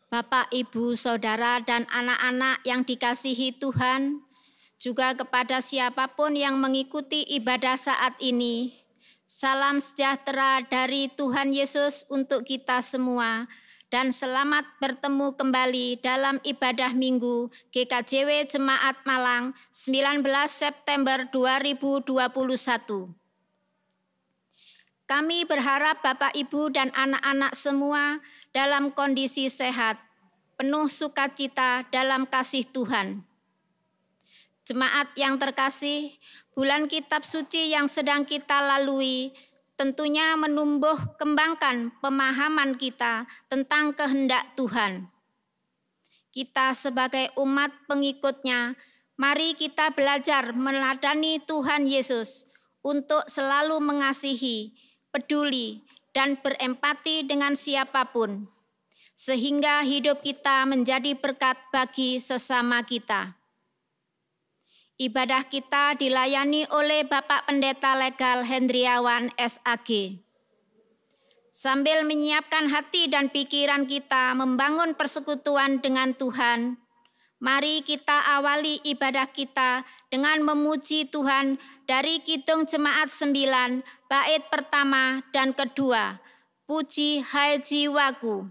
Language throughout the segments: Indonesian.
Bapak, Ibu, Saudara, dan anak-anak yang dikasihi Tuhan, juga kepada siapapun yang mengikuti ibadah saat ini, salam sejahtera dari Tuhan Yesus untuk kita semua, dan selamat bertemu kembali dalam ibadah Minggu GKJW Jemaat Malang 19 September 2021. Kami berharap Bapak, Ibu, dan anak-anak semua dalam kondisi sehat, penuh sukacita dalam kasih Tuhan. Jemaat yang terkasih, bulan kitab suci yang sedang kita lalui tentunya menumbuh kembangkan pemahaman kita tentang kehendak Tuhan. Kita sebagai umat pengikutnya, mari kita belajar meneladani Tuhan Yesus untuk selalu mengasihi, peduli, dan berempati dengan siapapun, sehingga hidup kita menjadi berkat bagi sesama kita. Ibadah kita dilayani oleh Bapak Pendeta Legal Hendriawan SAG. Sambil menyiapkan hati dan pikiran kita membangun persekutuan dengan Tuhan, mari kita awali ibadah kita dengan memuji Tuhan dari Kidung Jemaat 9, bait pertama dan kedua. Puji hai jiwaku.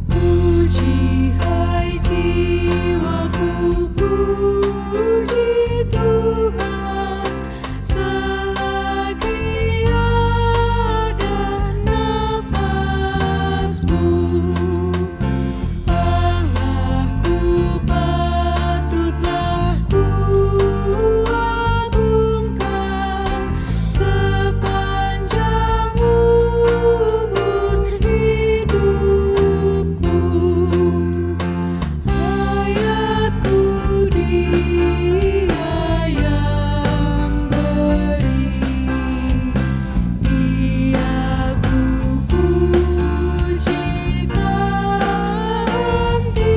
Puji hai jiwaku, puji Tuhan, selagi ada nafasmu. Allahku patutlah ku agungkan sepanjang umur hidupku. Hayatku Dia yang beri, Dia ku puji tak henti.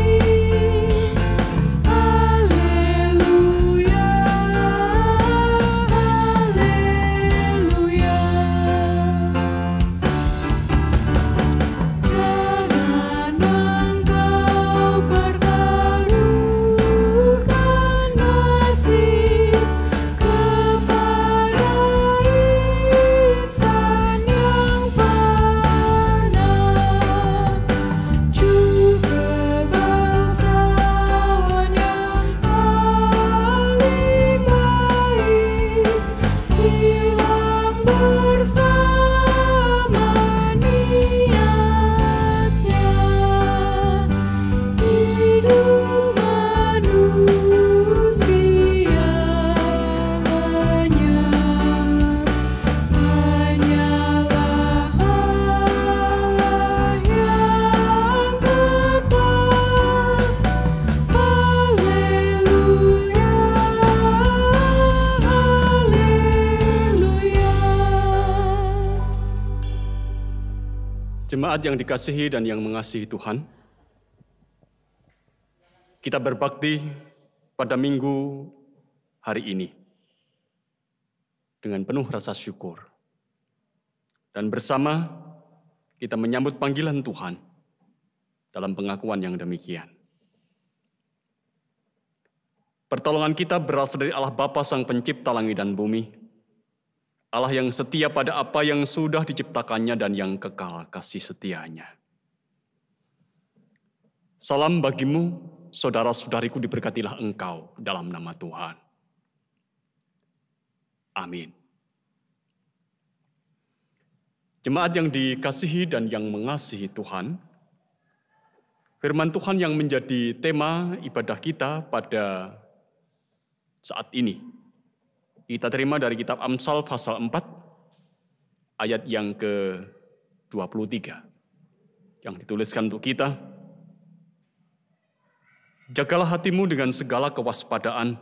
Haleluya, haleluya. Jangan engkau pertaruhkan nasib kepada insan yang fana, juga bangsawan yang paling baik, hilang bersama niatnya. Hidup manusia lenyap, hanyalah Allah yang tetap. Haleluya, haleluya. Jemaat yang dikasihi dan yang mengasihi Tuhan, kita berbakti pada minggu hari ini dengan penuh rasa syukur. Dan bersama kita menyambut panggilan Tuhan dalam pengakuan yang demikian. Pertolongan kita berasal dari Allah Bapa Sang Pencipta langit dan bumi, Allah yang setia pada apa yang sudah diciptakannya dan yang kekal kasih setianya. Salam bagimu, saudara-saudariku, diberkatilah engkau dalam nama Tuhan. Amin. Jemaat yang dikasihi dan yang mengasihi Tuhan, firman Tuhan yang menjadi tema ibadah kita pada saat ini kita terima dari kitab Amsal pasal 4 ayat yang ke-23 yang dituliskan untuk kita. Jagalah hatimu dengan segala kewaspadaan,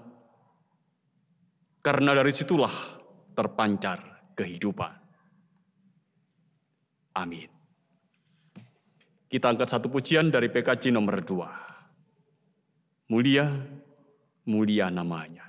karena dari situlah terpancar kehidupan. Amin. Kita angkat satu pujian dari PKJ nomor 2. Mulia, mulia namanya.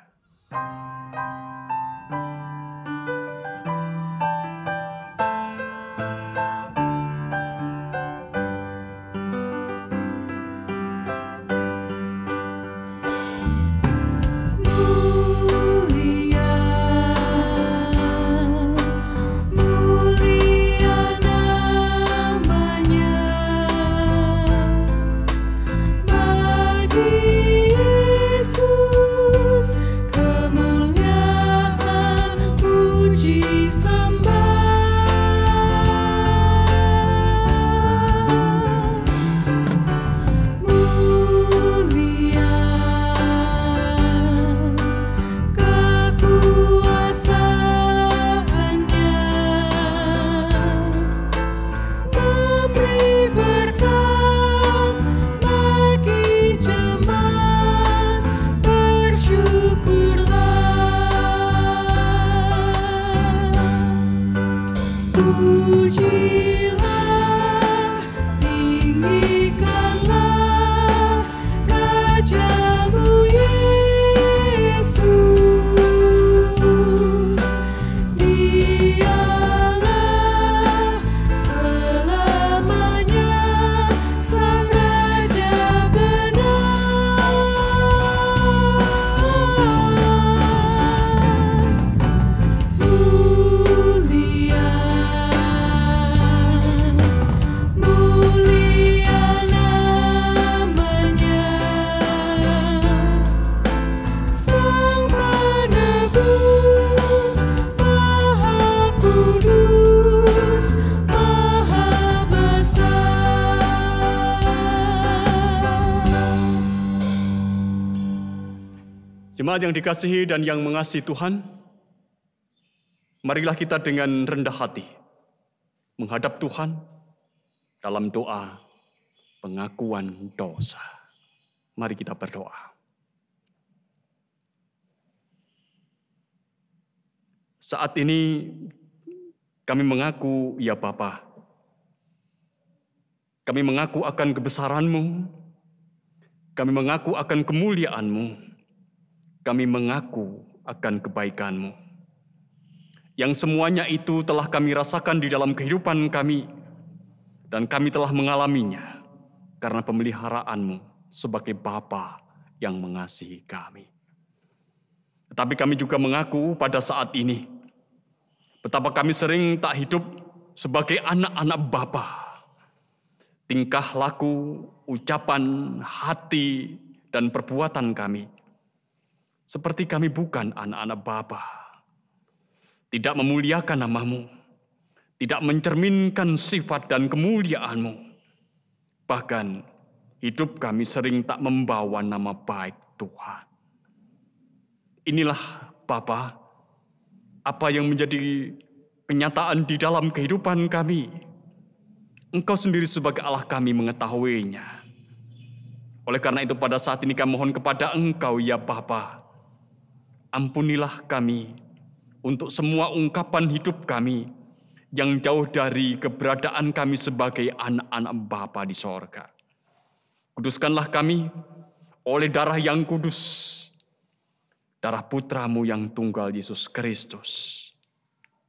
Jemaat yang dikasihi dan yang mengasihi Tuhan, marilah kita dengan rendah hati menghadap Tuhan dalam doa pengakuan dosa. Mari kita berdoa. Saat ini kami mengaku, ya Bapa, kami mengaku akan kebesaran-Mu, kami mengaku akan kemuliaan-Mu, kami mengaku akan kebaikan-Mu. Yang semuanya itu telah kami rasakan di dalam kehidupan kami, dan kami telah mengalaminya karena pemeliharaan-Mu sebagai Bapa yang mengasihi kami. Tetapi kami juga mengaku pada saat ini, betapa kami sering tak hidup sebagai anak-anak Bapa. Tingkah laku, ucapan, hati, dan perbuatan kami seperti kami bukan anak-anak Bapa, tidak memuliakan nama-Mu, tidak mencerminkan sifat dan kemuliaan-Mu. Bahkan hidup kami sering tak membawa nama baik Tuhan. Inilah Bapa, apa yang menjadi kenyataan di dalam kehidupan kami. Engkau sendiri sebagai Allah kami mengetahuinya. Oleh karena itu pada saat ini kami mohon kepada Engkau, ya Bapa, ampunilah kami untuk semua ungkapan hidup kami yang jauh dari keberadaan kami sebagai anak-anak Bapa di sorga. Kuduskanlah kami oleh darah yang kudus, darah Putra-Mu yang tunggal Yesus Kristus,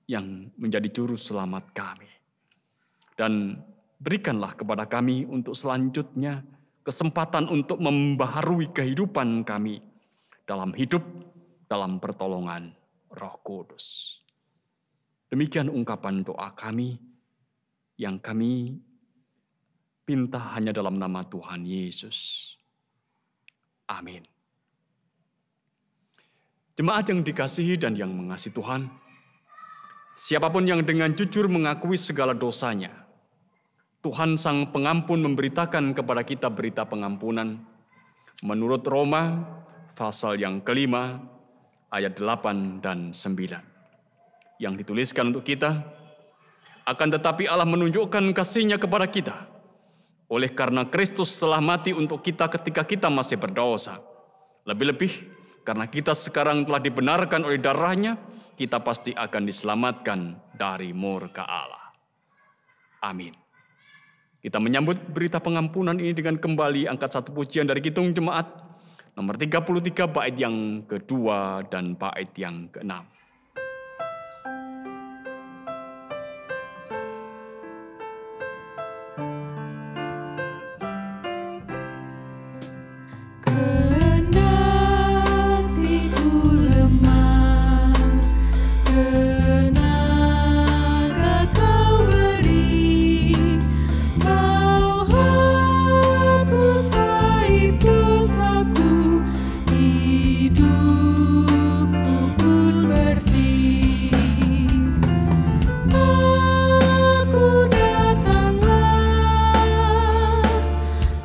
yang menjadi juru selamat kami. Dan berikanlah kepada kami untuk selanjutnya kesempatan untuk membaharui kehidupan kami dalam hidup, dalam pertolongan Roh Kudus. Demikian ungkapan doa kami yang kami pinta hanya dalam nama Tuhan Yesus. Amin. Jemaat yang dikasihi dan yang mengasihi Tuhan, siapapun yang dengan jujur mengakui segala dosanya, Tuhan Sang Pengampun memberitakan kepada kita berita pengampunan menurut Roma pasal yang kelima, ayat 8 dan 9. Yang dituliskan untuk kita, akan tetapi Allah menunjukkan kasih-Nya kepada kita, oleh karena Kristus telah mati untuk kita ketika kita masih berdosa. Lebih-lebih, karena kita sekarang telah dibenarkan oleh darah-Nya, kita pasti akan diselamatkan dari murka Allah. Amin. Kita menyambut berita pengampunan ini dengan kembali angkat satu pujian dari Kidung Jemaat nomor 33 bait yang kedua dan bait yang keenam. Kendatiku lemah, tenaga Kau beri, Kau hapus aib dosaku, hidupku pun bersih. Aku datanglah,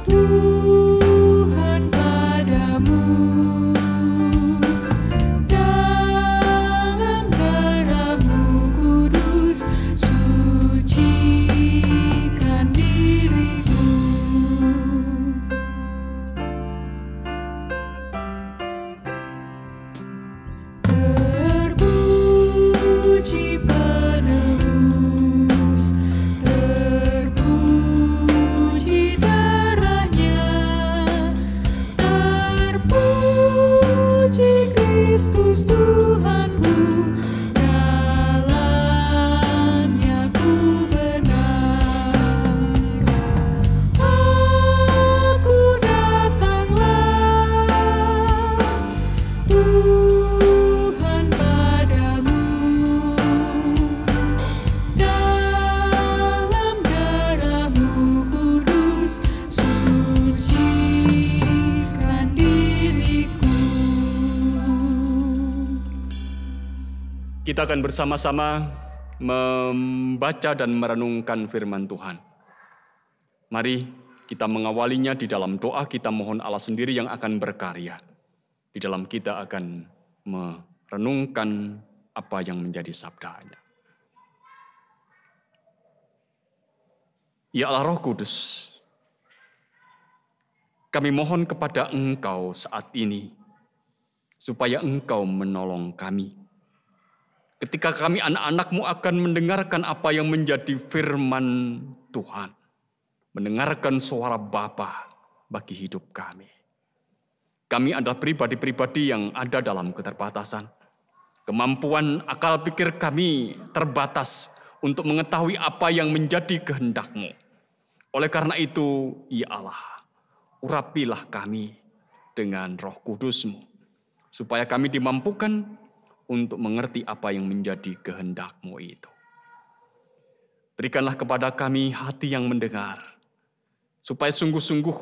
Tuhan padamu, dalam darah-Mu kudus, sucikan diriku. Terpuji penebus, terpuji darahnya, terpuji Kristus Tuhanku, dalamnya ku benar. Aku datanglah, Tuhan padamu, dalam darah-Mu kudus, sucikan diriku. Kita akan bersama-sama membaca dan merenungkan firman Tuhan. Mari kita mengawalinya di dalam doa, kita mohon Allah sendiri yang akan berkarya. Di dalam kita akan merenungkan apa yang menjadi sabdanya. Ya Allah Roh Kudus, kami mohon kepada Engkau saat ini, supaya Engkau menolong kami. Ketika kami anak-anak-Mu akan mendengarkan apa yang menjadi firman Tuhan, mendengarkan suara Bapa bagi hidup kami. Kami adalah pribadi-pribadi yang ada dalam keterbatasan. Kemampuan akal pikir kami terbatas untuk mengetahui apa yang menjadi kehendak-Mu. Oleh karena itu, ya Allah, urapilah kami dengan Roh Kudus-Mu, supaya kami dimampukan untuk mengerti apa yang menjadi kehendak-Mu itu. Berikanlah kepada kami hati yang mendengar, supaya sungguh-sungguh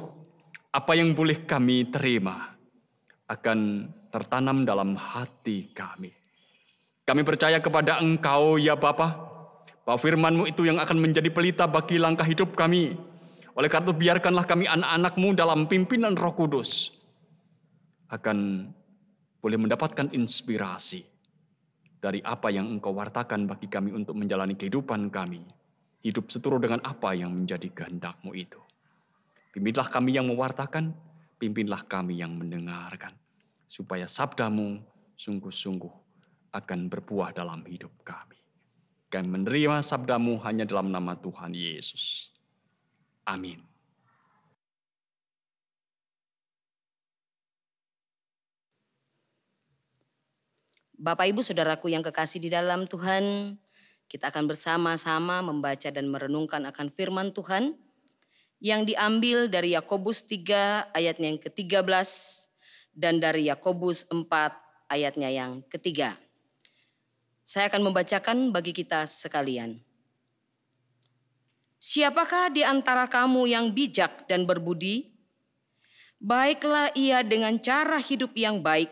apa yang boleh kami terima akan tertanam dalam hati kami. Kami percaya kepada Engkau ya Bapa, bahwa firman-Mu itu yang akan menjadi pelita bagi langkah hidup kami. Oleh karena itu biarkanlah kami anak-anak-Mu dalam pimpinan Roh Kudus akan boleh mendapatkan inspirasi dari apa yang Engkau wartakan bagi kami untuk menjalani kehidupan kami. Hidup seturut dengan apa yang menjadi kehendak-Mu itu. Pimpinlah kami yang mewartakan, pimpinlah kami yang mendengarkan. Supaya sabda-Mu sungguh-sungguh akan berbuah dalam hidup kami. Kami menerima sabda-Mu hanya dalam nama Tuhan Yesus. Amin. Bapak Ibu Saudaraku yang kekasih di dalam Tuhan, kita akan bersama-sama membaca dan merenungkan akan firman Tuhan yang diambil dari Yakobus 3 ayatnya yang ke-13 dan dari Yakobus 4 ayatnya yang ketiga. Saya akan membacakan bagi kita sekalian. Siapakah di antara kamu yang bijak dan berbudi? Baiklah ia dengan cara hidup yang baik,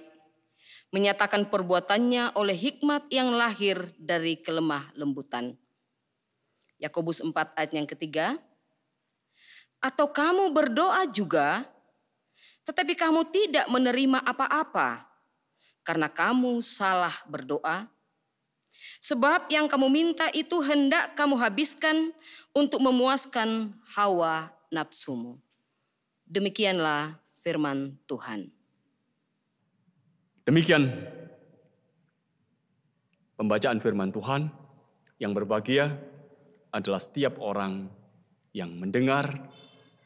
menyatakan perbuatannya oleh hikmat yang lahir dari kelemah lembutan. Yakobus 4 ayat yang ketiga. Atau kamu berdoa juga, tetapi kamu tidak menerima apa-apa, karena kamu salah berdoa. Sebab yang kamu minta itu hendak kamu habiskan untuk memuaskan hawa nafsumu. Demikianlah firman Tuhan. Demikian pembacaan firman Tuhan. Yang berbahagia adalah setiap orang yang mendengar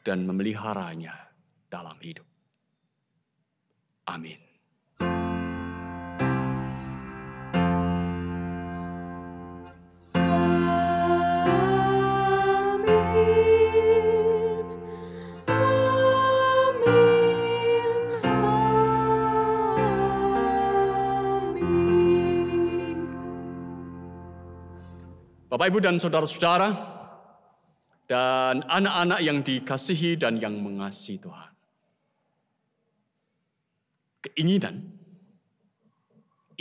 dan memeliharanya dalam hidup. Amin. Bapak, Ibu, dan saudara-saudara, dan anak-anak yang dikasihi dan yang mengasihi Tuhan. Keinginan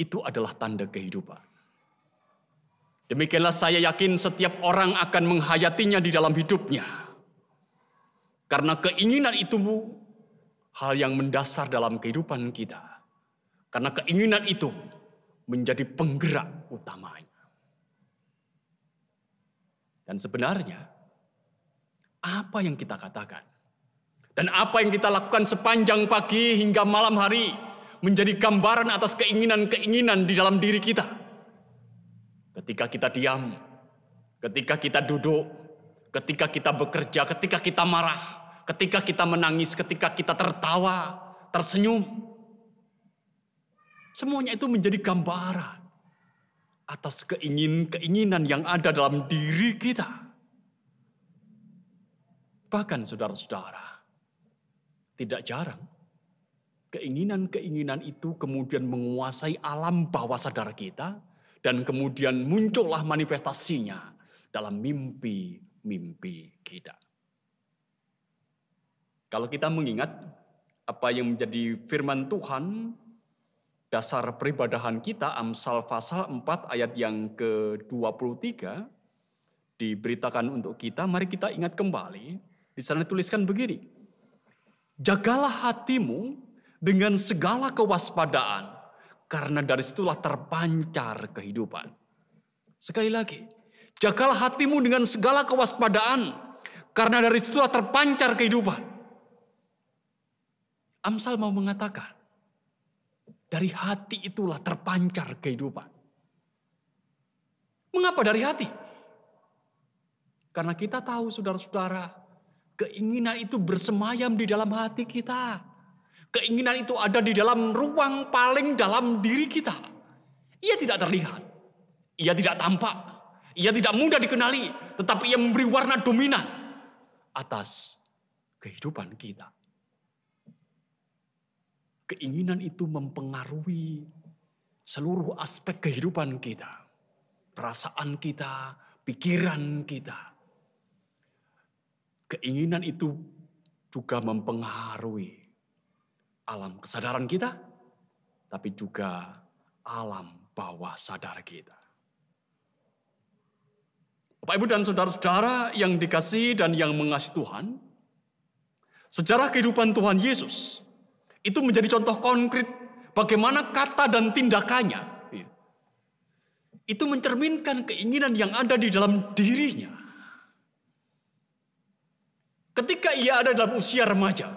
itu adalah tanda kehidupan. Demikianlah saya yakin setiap orang akan menghayatinya di dalam hidupnya. Karena keinginan itu hal yang mendasar dalam kehidupan kita. Karena keinginan itu menjadi penggerak utamanya. Dan sebenarnya, apa yang kita katakan dan apa yang kita lakukan sepanjang pagi hingga malam hari menjadi gambaran atas keinginan-keinginan di dalam diri kita. Ketika kita diam, ketika kita duduk, ketika kita bekerja, ketika kita marah, ketika kita menangis, ketika kita tertawa, tersenyum. Semuanya itu menjadi gambaran atas keinginan yang ada dalam diri kita. Bahkan saudara-saudara, tidak jarang keinginan-keinginan itu kemudian menguasai alam bawah sadar kita dan kemudian muncullah manifestasinya dalam mimpi-mimpi kita. Kalau kita mengingat apa yang menjadi firman Tuhan, dasar peribadahan kita, Amsal pasal 4 ayat yang ke-23, diberitakan untuk kita, mari kita ingat kembali, di sana dituliskan begini, jagalah hatimu dengan segala kewaspadaan, karena dari situlah terpancar kehidupan. Sekali lagi, jagalah hatimu dengan segala kewaspadaan, karena dari situlah terpancar kehidupan. Amsal mau mengatakan, dari hati itulah terpancar kehidupan. Mengapa dari hati? Karena kita tahu saudara-saudara, keinginan itu bersemayam di dalam hati kita. Keinginan itu ada di dalam ruang paling dalam diri kita. Ia tidak terlihat, ia tidak tampak, ia tidak mudah dikenali, tetapi ia memberi warna dominan atas kehidupan kita. Keinginan itu mempengaruhi seluruh aspek kehidupan kita. Perasaan kita, pikiran kita. Keinginan itu juga mempengaruhi alam kesadaran kita, tapi juga alam bawah sadar kita. Bapak, Ibu, dan saudara-saudara yang dikasihi dan yang mengasihi Tuhan, sejarah kehidupan Tuhan Yesus itu menjadi contoh konkret bagaimana kata dan tindakannya itu mencerminkan keinginan yang ada di dalam dirinya. Ketika ia ada dalam usia remaja,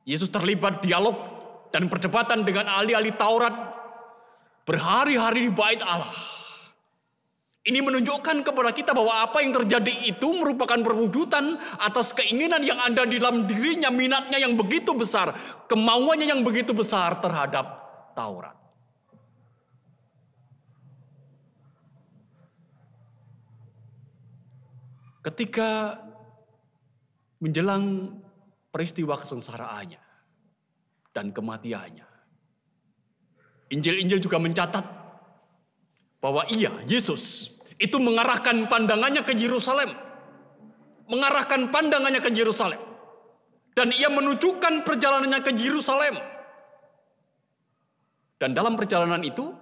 Yesus terlibat dialog dan perdebatan dengan ahli-ahli Taurat berhari-hari di bait Allah. Ini menunjukkan kepada kita bahwa apa yang terjadi itu merupakan perwujudan atas keinginan yang ada di dalam dirinya, minatnya yang begitu besar, kemauannya yang begitu besar terhadap Taurat. Ketika menjelang peristiwa kesengsaraannya dan kematiannya, Injil-Injil juga mencatat bahwa ia, Yesus, itu mengarahkan pandangannya ke Yerusalem. Mengarahkan pandangannya ke Yerusalem. Dan ia menunjukkan perjalanannya ke Yerusalem. Dan dalam perjalanan itu,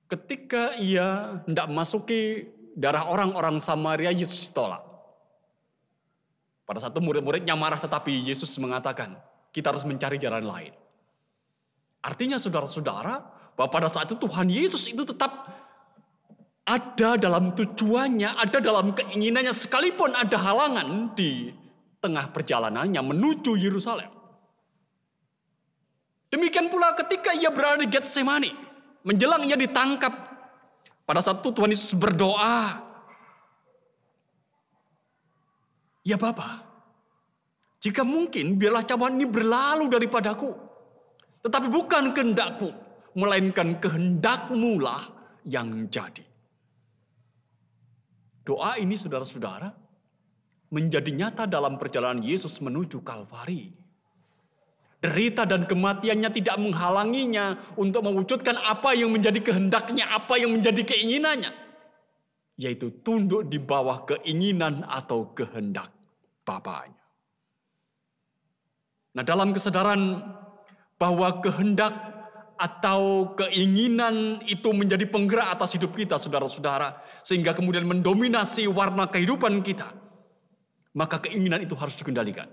ketika ia hendak memasuki daerah orang-orang Samaria, Yesus tolak. Pada satu murid-muridnya marah, tetapi Yesus mengatakan, kita harus mencari jalan lain. Artinya saudara-saudara, bahwa pada saat itu Tuhan Yesus itu tetap ada dalam tujuannya, ada dalam keinginannya, sekalipun ada halangan di tengah perjalanannya menuju Yerusalem. Demikian pula ketika ia berada di Getsemani, menjelang ia ditangkap, pada saat itu Tuhan Yesus berdoa, "Ya Bapa, jika mungkin biarlah cawan ini berlalu daripadaku. Tetapi bukan kehendakku, melainkan kehendak-Mu lah yang jadi." Doa ini saudara-saudara menjadi nyata dalam perjalanan Yesus menuju Kalvari. Derita dan kematiannya tidak menghalanginya untuk mewujudkan apa yang menjadi kehendaknya, apa yang menjadi keinginannya. Yaitu tunduk di bawah keinginan atau kehendak Bapanya. Nah, dalam kesadaran bahwa kehendak atau keinginan itu menjadi penggerak atas hidup kita, saudara-saudara, sehingga kemudian mendominasi warna kehidupan kita, maka keinginan itu harus dikendalikan.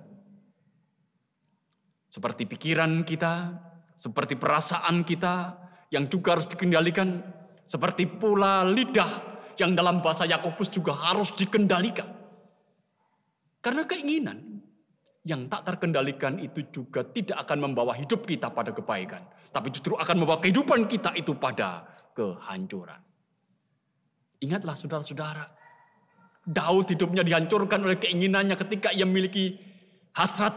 Seperti pikiran kita, seperti perasaan kita yang juga harus dikendalikan, seperti pula lidah yang dalam bahasa Yakobus juga harus dikendalikan. Karena keinginan yang tak terkendalikan itu juga tidak akan membawa hidup kita pada kebaikan, tapi justru akan membawa kehidupan kita itu pada kehancuran. Ingatlah saudara-saudara, Daud hidupnya dihancurkan oleh keinginannya ketika ia memiliki hasrat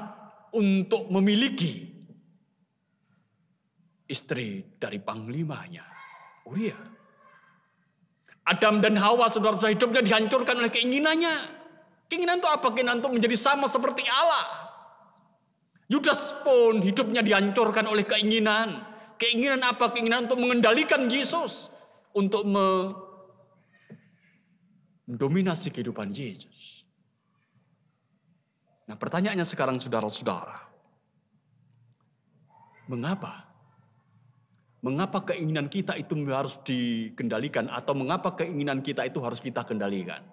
untuk memiliki istri dari panglimanya, Uria. Adam dan Hawa, saudara-saudara, hidupnya dihancurkan oleh keinginannya. Keinginan itu apa? Keinginan untuk menjadi sama seperti Allah. Yudas pun hidupnya dihancurkan oleh keinginan. Keinginan apa? Keinginan untuk mengendalikan Yesus. Untuk mendominasi kehidupan Yesus. Nah, pertanyaannya sekarang saudara-saudara. Mengapa? Mengapa keinginan kita itu harus dikendalikan? Atau mengapa keinginan kita itu harus kita kendalikan?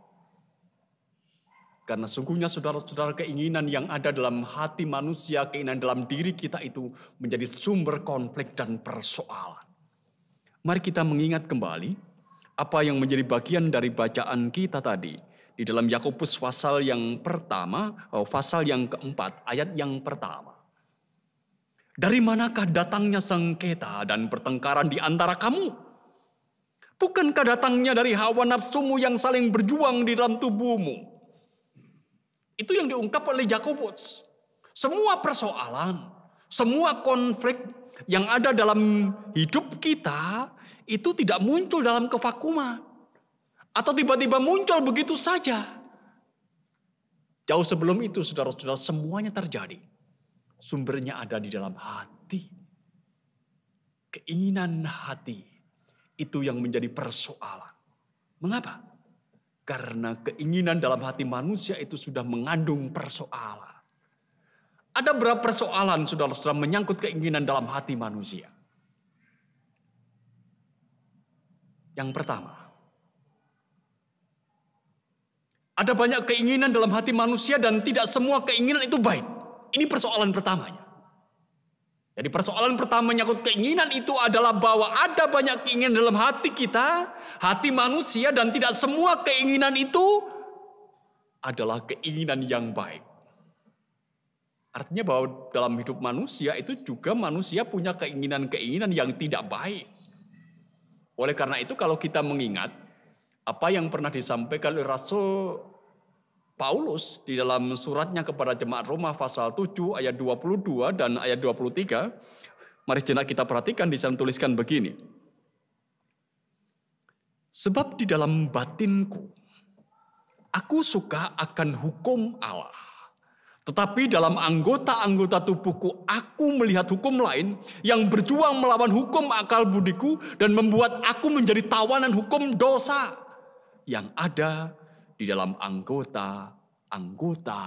Karena sungguhnya saudara-saudara, keinginan yang ada dalam hati manusia, keinginan dalam diri kita itu menjadi sumber konflik dan persoalan. Mari kita mengingat kembali apa yang menjadi bagian dari bacaan kita tadi. Di dalam Yakobus pasal yang pertama, pasal yang keempat, ayat yang pertama. Dari manakah datangnya sengketa dan pertengkaran di antara kamu? Bukankah datangnya dari hawa nafsumu yang saling berjuang di dalam tubuhmu? Itu yang diungkap oleh Yakobus. Semua persoalan, semua konflik yang ada dalam hidup kita itu tidak muncul dalam kevakuman. Atau tiba-tiba muncul begitu saja. Jauh sebelum itu, saudara-saudara, semuanya terjadi. Sumbernya ada di dalam hati. Keinginan hati itu yang menjadi persoalan. Mengapa? Karena keinginan dalam hati manusia itu sudah mengandung persoalan. Ada berapa persoalan, saudara-saudara, menyangkut keinginan dalam hati manusia? Yang pertama, ada banyak keinginan dalam hati manusia dan tidak semua keinginan itu baik. Ini persoalan pertamanya. Jadi persoalan pertama menyangkut keinginan itu adalah bahwa ada banyak keinginan dalam hati kita, hati manusia, dan tidak semua keinginan itu adalah keinginan yang baik. Artinya bahwa dalam hidup manusia itu juga manusia punya keinginan-keinginan yang tidak baik. Oleh karena itu kalau kita mengingat apa yang pernah disampaikan oleh Rasul Paulus di dalam suratnya kepada jemaat Roma pasal 7 ayat 22 dan ayat 23. Mari jenak kita perhatikan, di sana tuliskan begini. Sebab di dalam batinku aku suka akan hukum Allah. Tetapi dalam anggota-anggota tubuhku aku melihat hukum lain yang berjuang melawan hukum akal budiku dan membuat aku menjadi tawanan hukum dosa yang ada di dalam anggota-anggota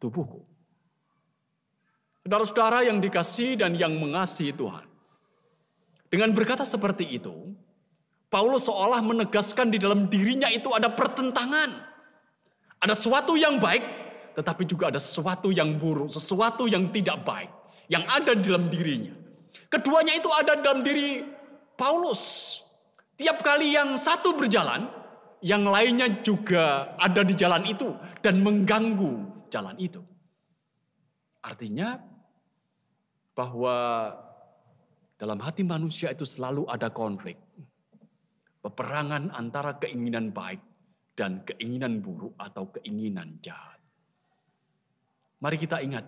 tubuhku. Saudara-saudara yang dikasihi dan yang mengasihi Tuhan. Dengan berkata seperti itu, Paulus seolah menegaskan di dalam dirinya itu ada pertentangan. Ada sesuatu yang baik, tetapi juga ada sesuatu yang buruk, sesuatu yang tidak baik yang ada di dalam dirinya. Keduanya itu ada dalam diri Paulus. Tiap kali yang satu berjalan, yang lainnya juga ada di jalan itu dan mengganggu jalan itu. Artinya bahwa dalam hati manusia itu selalu ada konflik. Peperangan antara keinginan baik dan keinginan buruk atau keinginan jahat. Mari kita ingat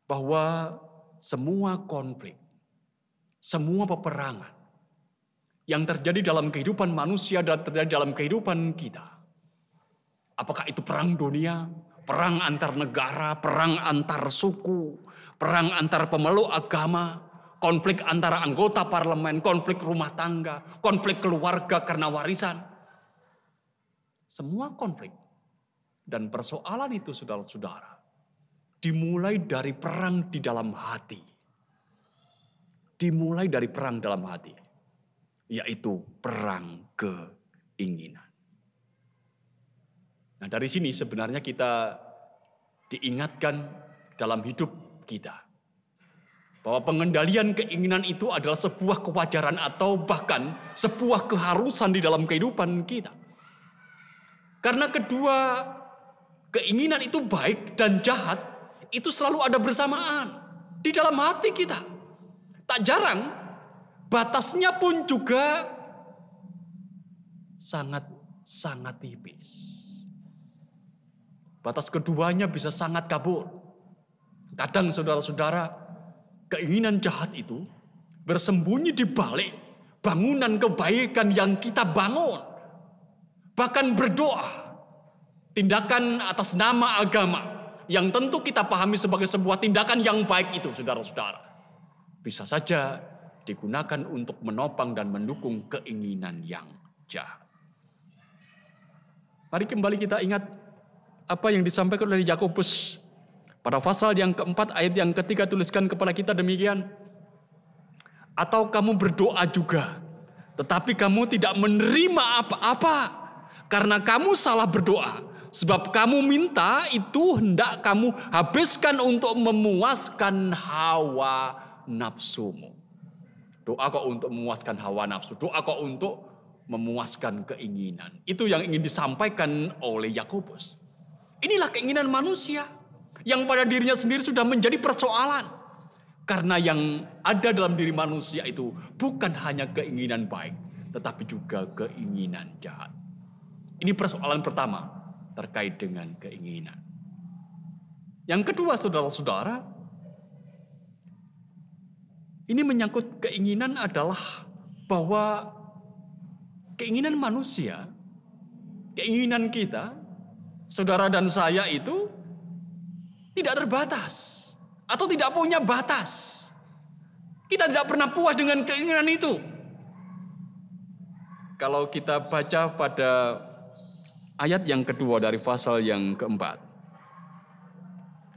bahwa semua konflik, semua peperangan yang terjadi dalam kehidupan manusia dan terjadi dalam kehidupan kita, apakah itu perang dunia, perang antar negara, perang antar suku, perang antar pemeluk agama, konflik antara anggota parlemen, konflik rumah tangga, konflik keluarga karena warisan. Semua konflik dan persoalan itu, saudara-saudara, dimulai dari perang di dalam hati. Dimulai dari perang dalam hati, yaitu perang keinginan. Nah, dari sini sebenarnya kita diingatkan dalam hidup kita bahwa pengendalian keinginan itu adalah sebuah kewajaran atau bahkan sebuah keharusan di dalam kehidupan kita. Karena kedua keinginan itu baik dan jahat itu selalu ada bersamaan di dalam hati kita. Tak jarang batasnya pun juga sangat tipis. Batas keduanya bisa sangat kabur. Kadang saudara-saudara, keinginan jahat itu bersembunyi di balik bangunan kebaikan yang kita bangun. Bahkan berdoa, tindakan atas nama agama yang tentu kita pahami sebagai sebuah tindakan yang baik itu, saudara-saudara, bisa saja digunakan untuk menopang dan mendukung keinginan yang jahat. Mari kembali kita ingat apa yang disampaikan oleh Yakobus pada pasal yang keempat ayat yang ketiga, tuliskan kepada kita demikian. Atau kamu berdoa juga, tetapi kamu tidak menerima apa-apa karena kamu salah berdoa. Sebab kamu minta itu hendak kamu habiskan untuk memuaskan hawa nafsumu. Doa kok untuk memuaskan hawa nafsu, doa kok untuk memuaskan keinginan. Itu yang ingin disampaikan oleh Yakobus. Inilah keinginan manusia yang pada dirinya sendiri sudah menjadi persoalan. Karena yang ada dalam diri manusia itu bukan hanya keinginan baik, tetapi juga keinginan jahat. Ini persoalan pertama terkait dengan keinginan. Yang kedua, saudara-saudara, ini menyangkut keinginan adalah bahwa keinginan manusia, keinginan kita, saudara dan saya itu tidak terbatas atau tidak punya batas. Kita tidak pernah puas dengan keinginan itu. Kalau kita baca pada ayat yang kedua dari pasal yang keempat,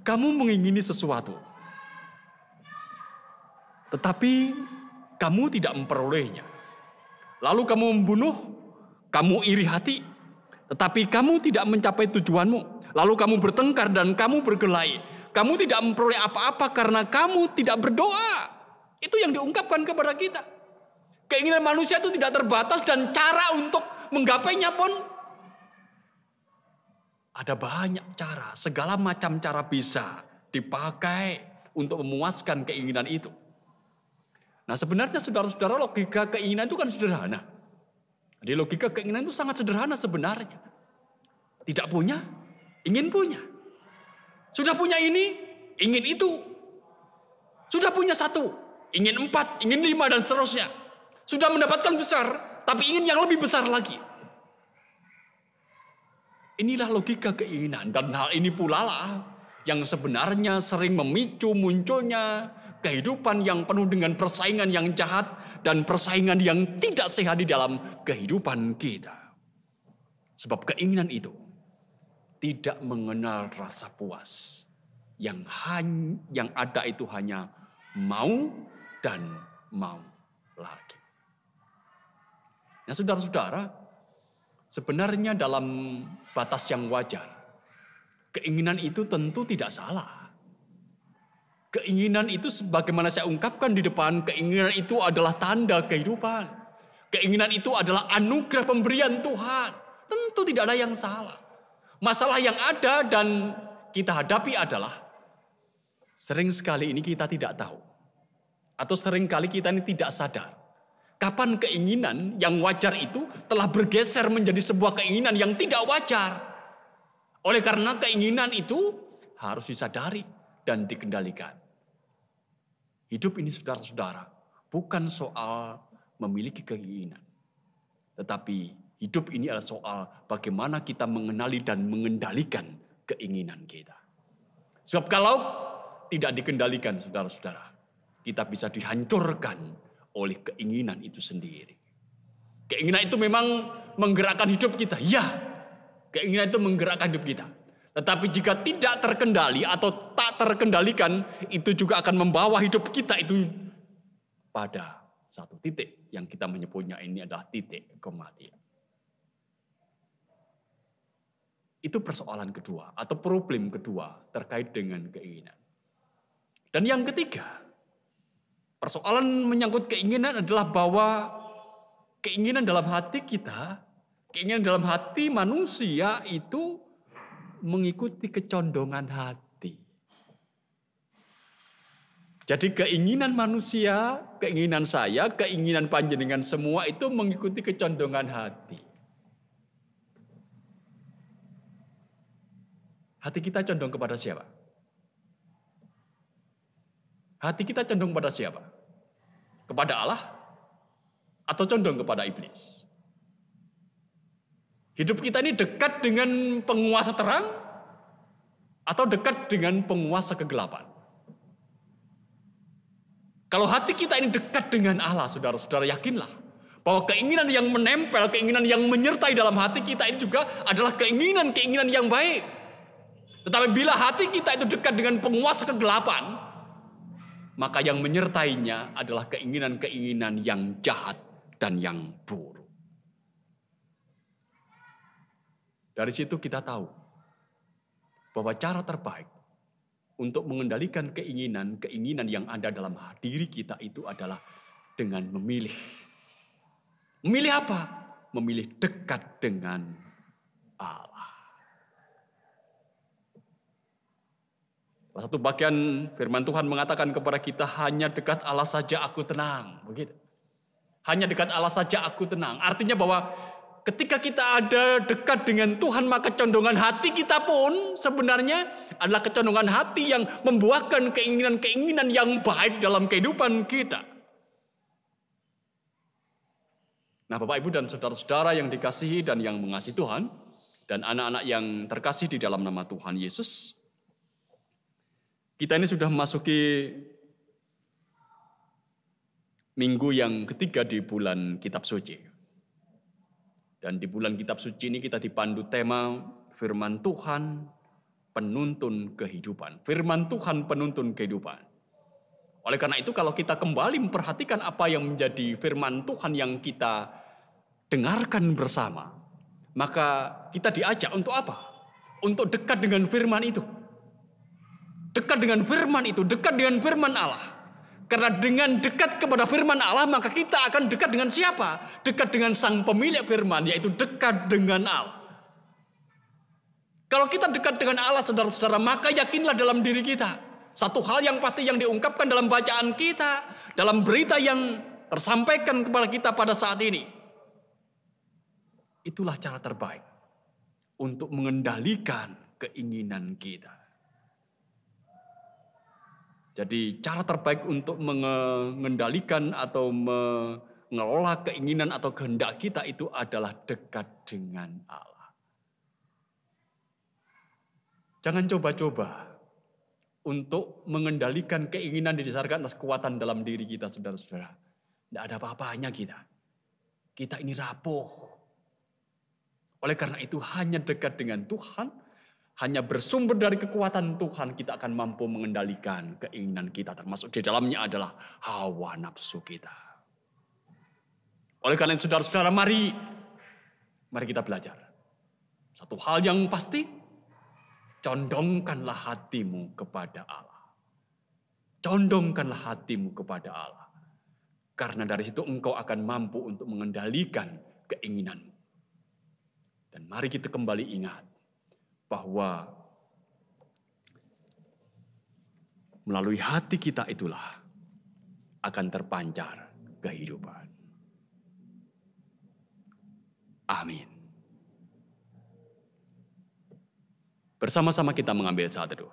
kamu mengingini sesuatu, tetapi kamu tidak memperolehnya. Lalu kamu membunuh, kamu iri hati, tetapi kamu tidak mencapai tujuanmu. Lalu kamu bertengkar dan kamu berkelahi. Kamu tidak memperoleh apa-apa karena kamu tidak berdoa. Itu yang diungkapkan kepada kita. Keinginan manusia itu tidak terbatas dan cara untuk menggapainya pun ada banyak cara. Segala macam cara bisa dipakai untuk memuaskan keinginan itu. Nah, sebenarnya saudara-saudara, logika keinginan itu kan sederhana. Jadi logika keinginan itu sangat sederhana sebenarnya. Tidak punya, ingin punya. Sudah punya ini, ingin itu. Sudah punya 1, ingin 4, ingin 5 dan seterusnya. Sudah mendapatkan besar, tapi ingin yang lebih besar lagi. Inilah logika keinginan, dan hal ini pula lah yang sebenarnya sering memicu munculnya kehidupan yang penuh dengan persaingan yang jahat dan persaingan yang tidak sehat di dalam kehidupan kita. Sebab keinginan itu tidak mengenal rasa puas. Yang ada itu hanya mau dan mau lagi. Nah, saudara-saudara, sebenarnya dalam batas yang wajar, keinginan itu tentu tidak salah. Keinginan itu sebagaimana saya ungkapkan di depan, keinginan itu adalah tanda kehidupan. Keinginan itu adalah anugerah pemberian Tuhan. Tentu tidak ada yang salah. Masalah yang ada dan kita hadapi adalah sering sekali ini kita tidak tahu. Atau sering kali kita ini tidak sadar. Kapan keinginan yang wajar itu telah bergeser menjadi sebuah keinginan yang tidak wajar. Oleh karena keinginan itu harus disadari dan dikendalikan. Hidup ini saudara-saudara, bukan soal memiliki keinginan. Tetapi hidup ini adalah soal bagaimana kita mengenali dan mengendalikan keinginan kita. Sebab kalau tidak dikendalikan saudara-saudara, kita bisa dihancurkan oleh keinginan itu sendiri. Keinginan itu memang menggerakkan hidup kita. Ya, keinginan itu menggerakkan hidup kita. Tetapi jika tidak terkendali atau tak terkendalikan, itu juga akan membawa hidup kita itu pada satu titik yang kita menyebutnya ini adalah titik kematian. Itu persoalan kedua atau problem kedua terkait dengan keinginan. Dan yang ketiga, persoalan menyangkut keinginan adalah bahwa keinginan dalam hati kita, keinginan dalam hati manusia itu mengikuti kecondongan hati. Jadi keinginan manusia, keinginan saya, keinginan panjenengan semua itu mengikuti kecondongan hati. Hati kita condong kepada siapa? Hati kita condong kepada siapa? Kepada Allah? Atau condong kepada iblis? Hidup kita ini dekat dengan penguasa terang atau dekat dengan penguasa kegelapan? Kalau hati kita ini dekat dengan Allah, saudara-saudara, yakinlah bahwa keinginan yang menempel, keinginan yang menyertai dalam hati kita ini juga adalah keinginan-keinginan yang baik. Tetapi bila hati kita itu dekat dengan penguasa kegelapan, maka yang menyertainya adalah keinginan-keinginan yang jahat dan yang buruk. Dari situ kita tahu bahwa cara terbaik untuk mengendalikan keinginan yang ada dalam diri kita itu adalah dengan memilih. Memilih apa? Memilih dekat dengan Allah. Salah satu bagian firman Tuhan mengatakan kepada kita, hanya dekat Allah saja aku tenang. Begitu. Hanya dekat Allah saja aku tenang. Artinya bahwa ketika kita ada dekat dengan Tuhan, maka condongan hati kita pun sebenarnya adalah kecondongan hati yang membuahkan keinginan-keinginan yang baik dalam kehidupan kita. Nah, Bapak, Ibu, dan saudara-saudara yang dikasihi dan yang mengasihi Tuhan, dan anak-anak yang terkasih di dalam nama Tuhan Yesus, kita ini sudah memasuki minggu yang ketiga di bulan Kitab Suci. Dan di bulan Kitab Suci ini kita dipandu tema firman Tuhan penuntun kehidupan. Firman Tuhan penuntun kehidupan. Oleh karena itu kalau kita kembali memperhatikan apa yang menjadi firman Tuhan yang kita dengarkan bersama, maka kita diajak untuk apa? Untuk dekat dengan firman itu. Dekat dengan firman itu, dekat dengan firman Allah. Karena dengan dekat kepada firman Allah, maka kita akan dekat dengan siapa? Dekat dengan sang pemilik firman, yaitu dekat dengan Allah. Kalau kita dekat dengan Allah, saudara-saudara, maka yakinlah dalam diri kita. Satu hal yang pasti yang diungkapkan dalam bacaan kita, dalam berita yang tersampaikan kepada kita pada saat ini. Itulah cara terbaik untuk mengendalikan keinginan kita. Jadi cara terbaik untuk mengendalikan atau mengelola keinginan atau kehendak kita itu adalah dekat dengan Allah. Jangan coba-coba untuk mengendalikan keinginan didasarkan atas kekuatan dalam diri kita, saudara-saudara. Tidak ada apa-apanya kita. Kita ini rapuh. Oleh karena itu hanya dekat dengan Tuhan, hanya bersumber dari kekuatan Tuhan kita akan mampu mengendalikan keinginan kita. Termasuk di dalamnya adalah hawa nafsu kita. Oleh karena itu saudara-saudara, mari kita belajar. Satu hal yang pasti, condongkanlah hatimu kepada Allah. Condongkanlah hatimu kepada Allah. Karena dari situ engkau akan mampu untuk mengendalikan keinginanmu. Dan mari kita kembali ingat bahwa melalui hati kita itulah akan terpancar kehidupan. Amin. Bersama-sama kita mengambil saat teduh.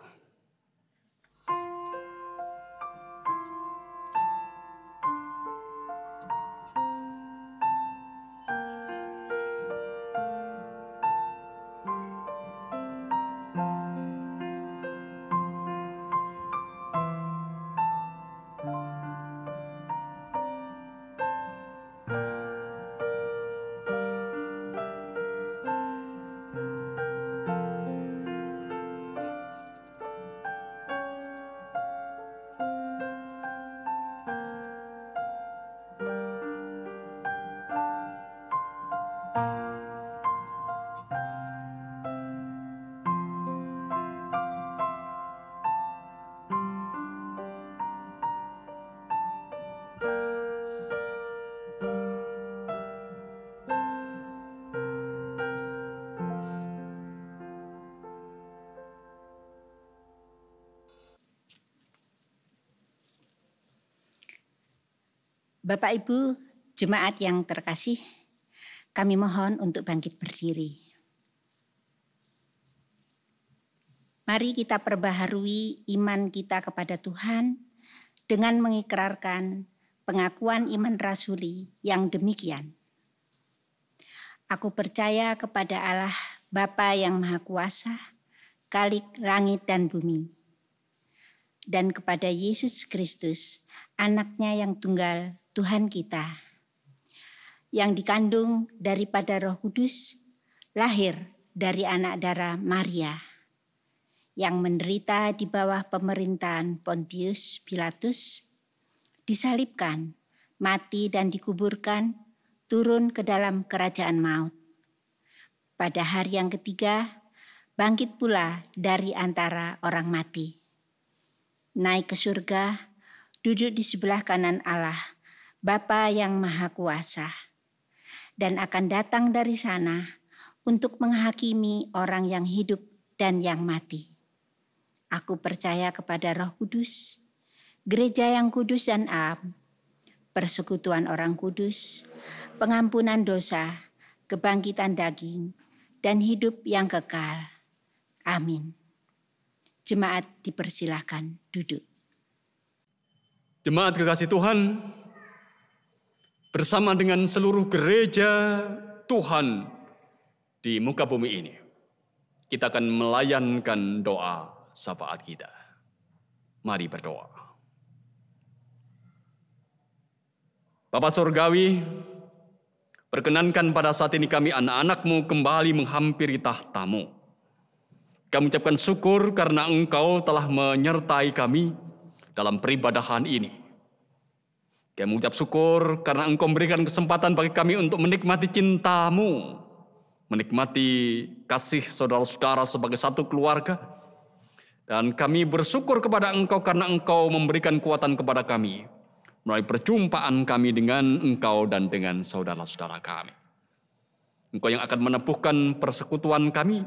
Bapak Ibu, jemaat yang terkasih, kami mohon untuk bangkit berdiri. Mari kita perbaharui iman kita kepada Tuhan dengan mengikrarkan pengakuan iman rasuli yang demikian. Aku percaya kepada Allah Bapa yang Maha Kuasa, Khalik langit dan bumi, dan kepada Yesus Kristus, Anaknya yang tunggal, Tuhan kita, yang dikandung daripada Roh Kudus, lahir dari anak darah Maria, yang menderita di bawah pemerintahan Pontius Pilatus, disalibkan, mati dan dikuburkan, turun ke dalam kerajaan maut. Pada hari yang ketiga, bangkit pula dari antara orang mati. Naik ke surga, duduk di sebelah kanan Allah, Bapa yang Maha Kuasa, dan akan datang dari sana untuk menghakimi orang yang hidup dan yang mati. Aku percaya kepada Roh Kudus, gereja yang kudus dan am, persekutuan orang kudus, pengampunan dosa, kebangkitan daging, dan hidup yang kekal. Amin. Jemaat dipersilahkan duduk. Jemaat kekasih Tuhan, bersama dengan seluruh gereja Tuhan di muka bumi ini, kita akan melayankan doa syafaat kita. Mari berdoa. Bapa Surgawi, perkenankan pada saat ini kami anak-anak-Mu kembali menghampiri tahta-Mu. Kami ucapkan syukur karena Engkau telah menyertai kami dalam peribadahan ini. Kami mengucap syukur karena Engkau memberikan kesempatan bagi kami untuk menikmati cinta-Mu, menikmati kasih saudara-saudara sebagai satu keluarga. Dan kami bersyukur kepada Engkau karena Engkau memberikan kekuatan kepada kami melalui perjumpaan kami dengan Engkau dan dengan saudara-saudara kami. Engkau yang akan menepuhkan persekutuan kami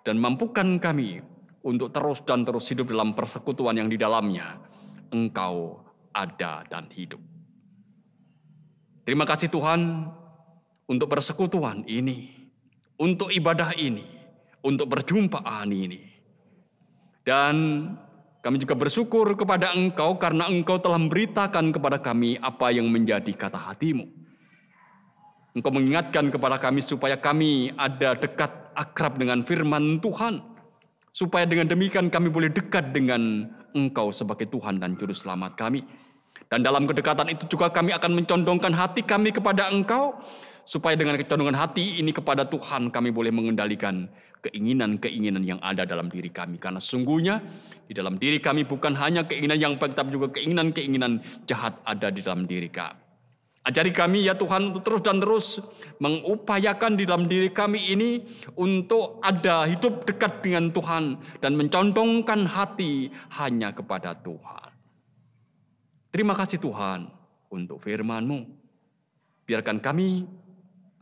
dan mampukan kami untuk terus dan terus hidup dalam persekutuan yang di dalamnya Engkau ada dan hidup. Terima kasih Tuhan untuk persekutuan ini, untuk ibadah ini, untuk perjumpaan ini. Dan kami juga bersyukur kepada Engkau karena Engkau telah memberitakan kepada kami apa yang menjadi kata hati-Mu. Engkau mengingatkan kepada kami supaya kami ada dekat akrab dengan firman Tuhan. Supaya dengan demikian kami boleh dekat dengan Engkau sebagai Tuhan dan Juru Selamat kami. Dan dalam kedekatan itu juga kami akan mencondongkan hati kami kepada Engkau. Supaya dengan kecondongan hati ini kepada Tuhan kami boleh mengendalikan keinginan-keinginan yang ada dalam diri kami. Karena sungguhnya di dalam diri kami bukan hanya keinginan yang baik, tapi juga keinginan-keinginan jahat ada di dalam diri kami. Ajari kami ya Tuhan untuk terus dan terus mengupayakan di dalam diri kami ini untuk ada hidup dekat dengan Tuhan dan mencondongkan hati hanya kepada Tuhan. Terima kasih Tuhan untuk firman-Mu. Biarkan kami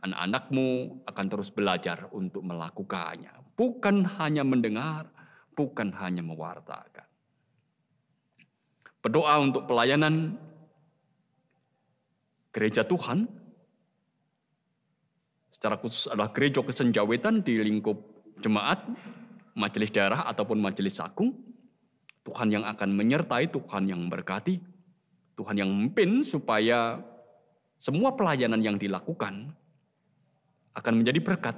anak-anak-Mu akan terus belajar untuk melakukannya. Bukan hanya mendengar, bukan hanya mewartakan. Berdoa untuk pelayanan gereja Tuhan, secara khusus adalah gereja kesenjawetan di lingkup jemaat, majelis daerah ataupun majelis agung. Tuhan yang akan menyertai, Tuhan yang memberkati, Tuhan yang memimpin supaya semua pelayanan yang dilakukan akan menjadi berkat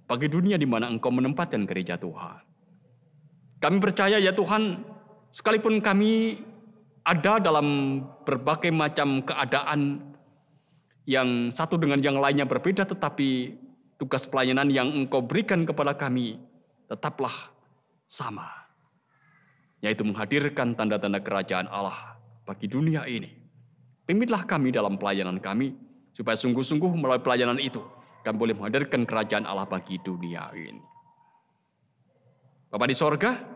bagi dunia di mana Engkau menempatkan gereja Tuhan. Kami percaya ya Tuhan, sekalipun kami ada dalam berbagai macam keadaan yang satu dengan yang lainnya berbeda, tetapi tugas pelayanan yang Engkau berikan kepada kami tetaplah sama, yaitu menghadirkan tanda-tanda kerajaan Allah bagi dunia ini. Pimpinlah kami dalam pelayanan kami, supaya sungguh-sungguh melalui pelayanan itu kami boleh menghadirkan kerajaan Allah bagi dunia ini. Bapa di sorga,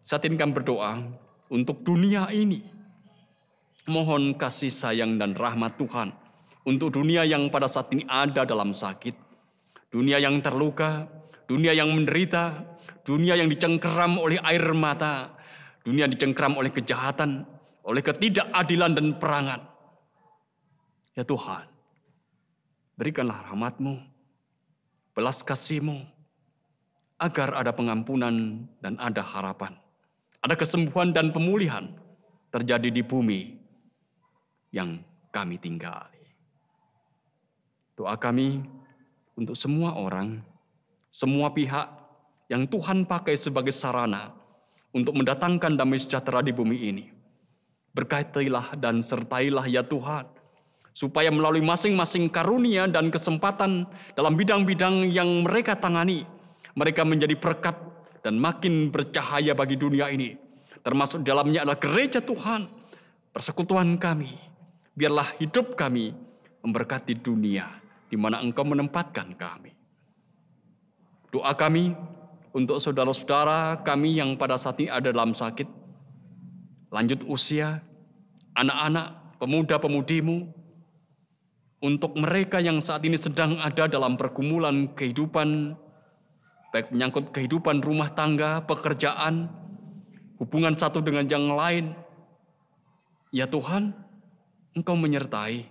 saat ini kami berdoa untuk dunia ini. Mohon kasih sayang dan rahmat Tuhan untuk dunia yang pada saat ini ada dalam sakit, dunia yang terluka, dunia yang menderita, dunia yang dicengkeram oleh air mata, dunia dicengkeram oleh kejahatan, oleh ketidakadilan dan perangan. Ya Tuhan, berikanlah rahmat-Mu, belas kasih-Mu, agar ada pengampunan dan ada harapan. Ada kesembuhan dan pemulihan terjadi di bumi yang kami tinggali. Doa kami untuk semua orang, semua pihak yang Tuhan pakai sebagai sarana untuk mendatangkan damai sejahtera di bumi ini. Berkatilah dan sertailah ya Tuhan, supaya melalui masing-masing karunia dan kesempatan dalam bidang-bidang yang mereka tangani, mereka menjadi berkat dan makin bercahaya bagi dunia ini. Termasuk dalamnya adalah gereja Tuhan, persekutuan kami. Biarlah hidup kami memberkati dunia di mana Engkau menempatkan kami. Doa kami untuk saudara-saudara kami yang pada saat ini ada dalam sakit, lanjut usia, anak-anak, pemuda-pemudimu, untuk mereka yang saat ini sedang ada dalam pergumulan kehidupan, baik menyangkut kehidupan rumah tangga, pekerjaan, hubungan satu dengan yang lain. Ya Tuhan, Engkau menyertai,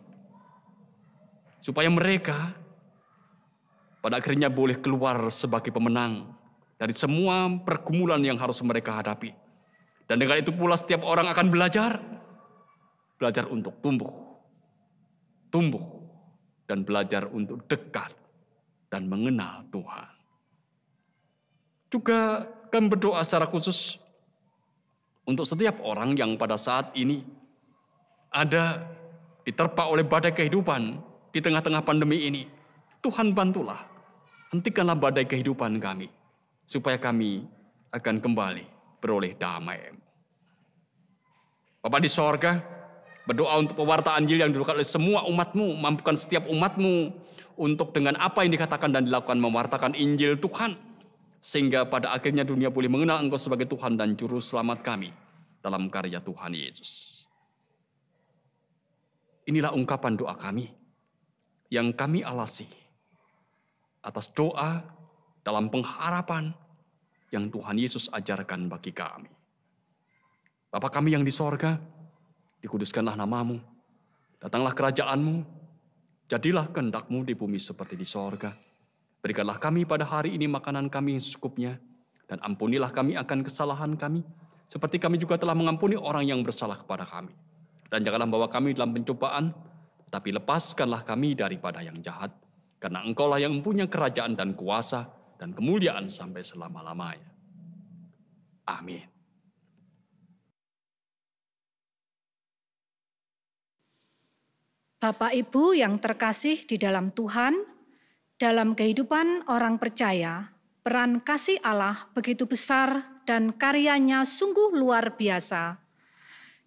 supaya mereka pada akhirnya boleh keluar sebagai pemenang dari semua pergumulan yang harus mereka hadapi. Dan dengan itu pula setiap orang akan belajar untuk tumbuh, dan belajar untuk dekat dan mengenal Tuhan. Juga kami berdoa secara khusus untuk setiap orang yang pada saat ini ada diterpa oleh badai kehidupan di tengah-tengah pandemi ini. Tuhan bantulah, hentikanlah badai kehidupan kami, supaya kami akan kembali beroleh damai. Bapa di sorga, berdoa untuk pewarta Injil yang dilakukan oleh semua umat-Mu, mampukan setiap umat-Mu untuk dengan apa yang dikatakan dan dilakukan mewartakan Injil Tuhan, sehingga pada akhirnya dunia boleh mengenal Engkau sebagai Tuhan dan Juru Selamat kami dalam karya Tuhan Yesus. Inilah ungkapan doa kami yang kami alasi atas doa dalam pengharapan yang Tuhan Yesus ajarkan bagi kami. Bapa kami yang di sorga, dikuduskanlah nama-Mu, datanglah kerajaan-Mu, jadilah kehendak-Mu di bumi seperti di sorga. Berikanlah kami pada hari ini makanan kami yang secukupnya, dan ampunilah kami akan kesalahan kami, seperti kami juga telah mengampuni orang yang bersalah kepada kami. Dan janganlah membawa kami dalam pencobaan, tapi lepaskanlah kami daripada yang jahat, karena Engkaulah yang mempunyai kerajaan dan kuasa dan kemuliaan sampai selama-lamanya. Amin. Bapak Ibu yang terkasih di dalam Tuhan, dalam kehidupan orang percaya, peran kasih Allah begitu besar dan karyanya sungguh luar biasa.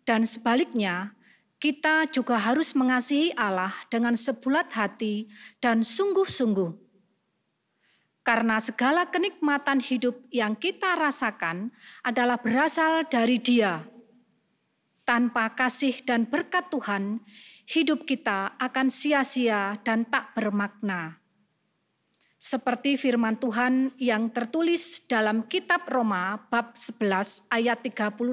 Dan sebaliknya, kita juga harus mengasihi Allah dengan sebulat hati dan sungguh-sungguh. Karena segala kenikmatan hidup yang kita rasakan adalah berasal dari Dia. Tanpa kasih dan berkat Tuhan, hidup kita akan sia-sia dan tak bermakna. Seperti firman Tuhan yang tertulis dalam kitab Roma bab 11 ayat 36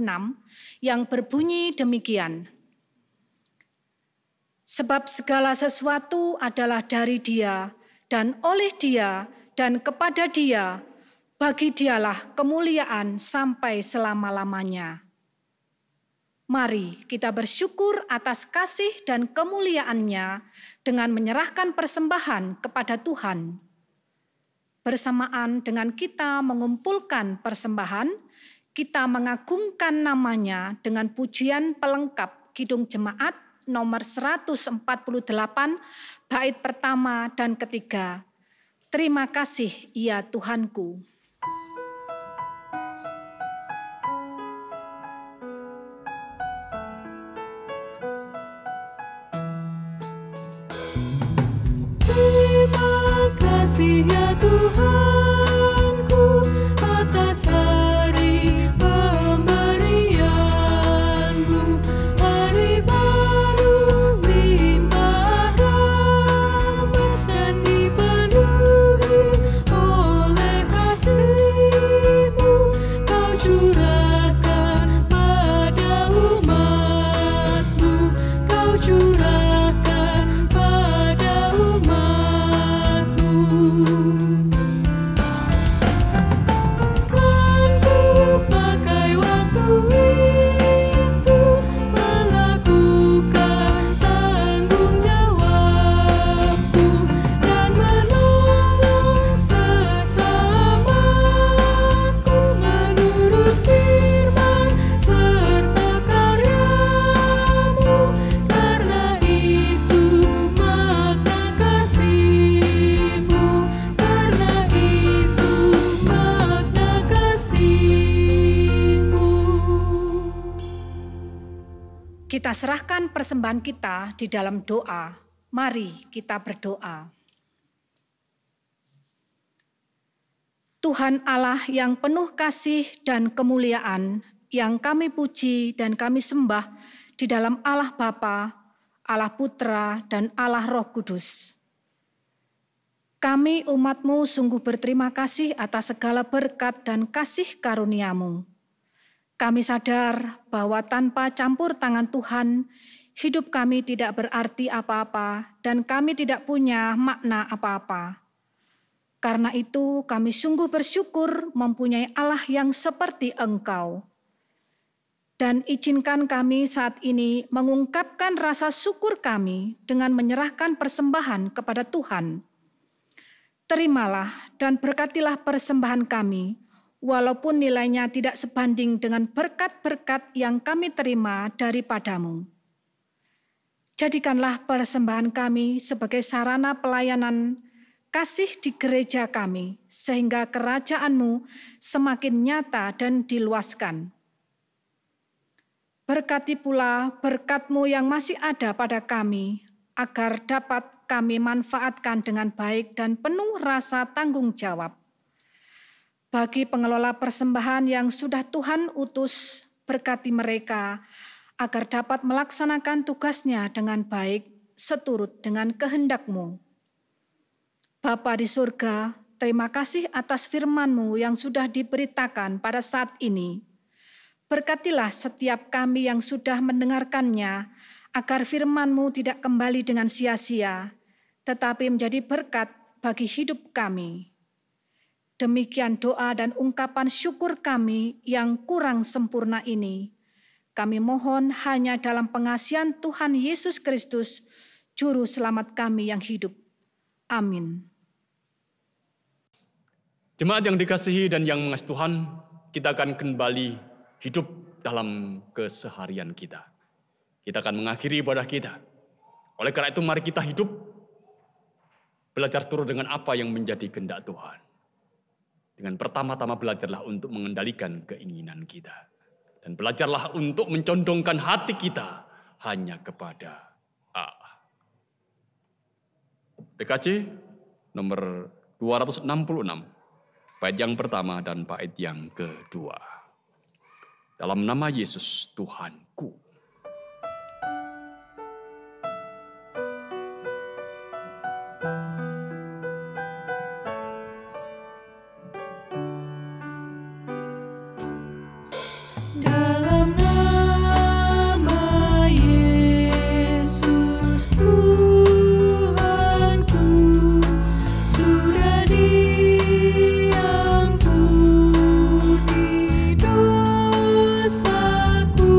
yang berbunyi demikian. Sebab segala sesuatu adalah dari Dia dan oleh Dia dan kepada Dia, bagi Dialah kemuliaan sampai selama-lamanya. Mari kita bersyukur atas kasih dan kemuliaan-Nya dengan menyerahkan persembahan kepada Tuhan. Bersamaan dengan kita mengumpulkan persembahan, kita mengagungkan nama-Nya dengan pujian pelengkap Kidung Jemaat nomor 148, bait pertama dan ketiga. Terima kasih ya Tuhanku. Terima kasih ya Tuhanku atas hari pemberian-Mu, hari baru limpah rahmat dan dipenuhi oleh kasih-Mu. Kau curahkan pada umat-Mu, Kau curahkan Kita serahkan persembahan kita di dalam doa. Mari kita berdoa. Tuhan Allah yang penuh kasih dan kemuliaan, yang kami puji dan kami sembah di dalam Allah Bapa, Allah Putra, dan Allah Roh Kudus. Kami umat-Mu sungguh berterima kasih atas segala berkat dan kasih karunia-Mu. Kami sadar bahwa tanpa campur tangan Tuhan, hidup kami tidak berarti apa-apa dan kami tidak punya makna apa-apa. Karena itu kami sungguh bersyukur mempunyai Allah yang seperti Engkau. Dan izinkan kami saat ini mengungkapkan rasa syukur kami dengan menyerahkan persembahan kepada Tuhan. Terimalah dan berkatilah persembahan kami, walaupun nilainya tidak sebanding dengan berkat-berkat yang kami terima daripada-Mu. Jadikanlah persembahan kami sebagai sarana pelayanan kasih di gereja kami, sehingga kerajaan-Mu semakin nyata dan diluaskan. Berkati pula berkat-Mu yang masih ada pada kami, agar dapat kami manfaatkan dengan baik dan penuh rasa tanggung jawab. Bagi pengelola persembahan yang sudah Tuhan utus, berkati mereka agar dapat melaksanakan tugasnya dengan baik seturut dengan kehendak-Mu. Bapa di surga, terima kasih atas firman-Mu yang sudah diberitakan pada saat ini. Berkatilah setiap kami yang sudah mendengarkannya, agar firman-Mu tidak kembali dengan sia-sia, tetapi menjadi berkat bagi hidup kami. Demikian doa dan ungkapan syukur kami yang kurang sempurna ini. Kami mohon hanya dalam pengasihan Tuhan Yesus Kristus, Juru Selamat kami yang hidup. Amin. Jemaat yang dikasihi dan yang mengasihi Tuhan, kita akan kembali hidup dalam keseharian kita. Kita akan mengakhiri ibadah kita. Oleh karena itu mari kita hidup, belajar turut dengan apa yang menjadi kehendak Tuhan. Dengan pertama-tama belajarlah untuk mengendalikan keinginan kita. Dan belajarlah untuk mencondongkan hati kita hanya kepada Allah. PKJ nomor 266, bait yang pertama dan bait yang kedua. Dalam nama Yesus Tuhanku. Dalam nama Yesus Tuhanku, sudah diampuni dosaku.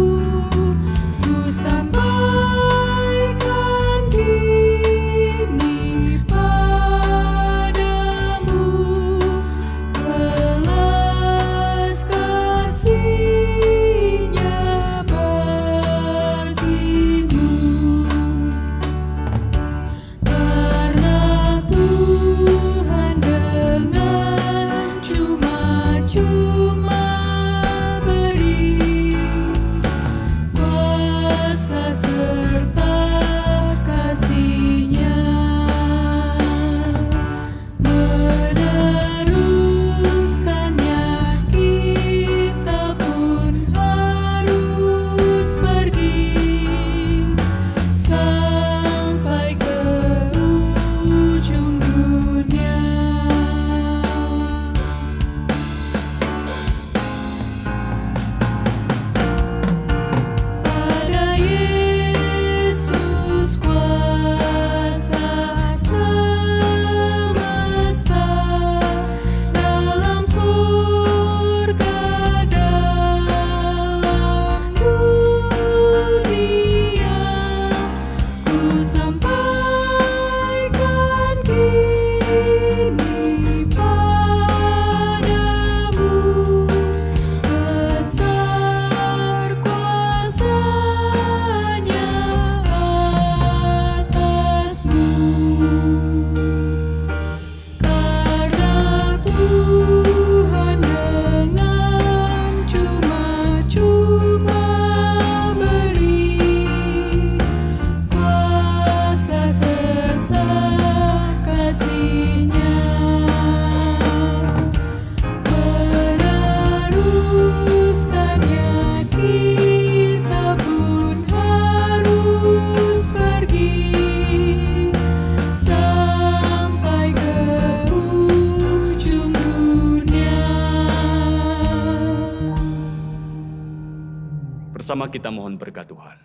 Bersama kita mohon berkat Tuhan.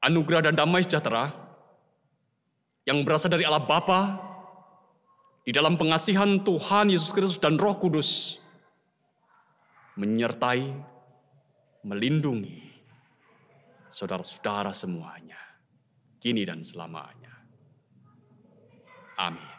Anugerah dan damai sejahtera yang berasal dari Allah Bapa, di dalam pengasihan Tuhan Yesus Kristus dan Roh Kudus, menyertai, melindungi saudara-saudara semuanya, kini dan selamanya. Amin.